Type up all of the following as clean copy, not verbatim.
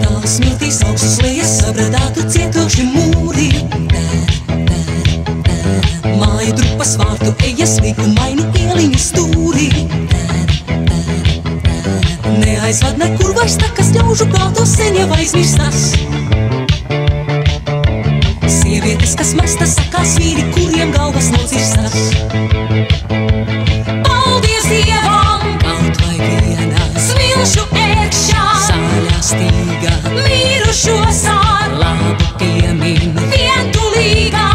Tās smiltīs augšas lejas sabradātu cietoši mūri. Māju drupas vārtu ejas līku mainu ieliņu stūri. Neaizvad nekur vairs takas ļaužu prātos sen jau aizmirstas. Sievietes, kas mestas, sakās vīri, kuriem galvas nocirstas. Paldies Dievam, kaut vai vienā smilšu ērkšķā, sāļā stīgā, mirušos ar labu piemin vientulīgā.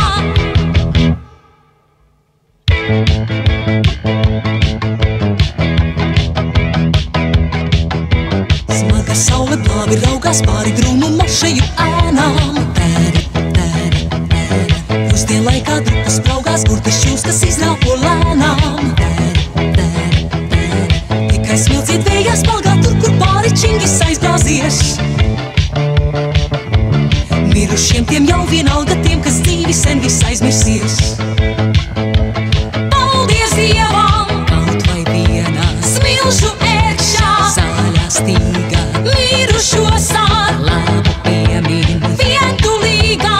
Smaga saule plāvi raugās pāri drūmu mašeju ēnām. Pusdienlaikā drupas spraugās, burtas šķūstas iznāko lēnām. Tikai smilciet vējā spalgā tur, kur pāri čingis aizgāzies. Mirušiem tiem jau vienalga, tiem, kas dzīvi sen vis aizmirsies. Paldies Dievam, kaut vai vienā smilšu ērkšķā, sāļā stīgā, mirušos ar labu piemin vientulīgā.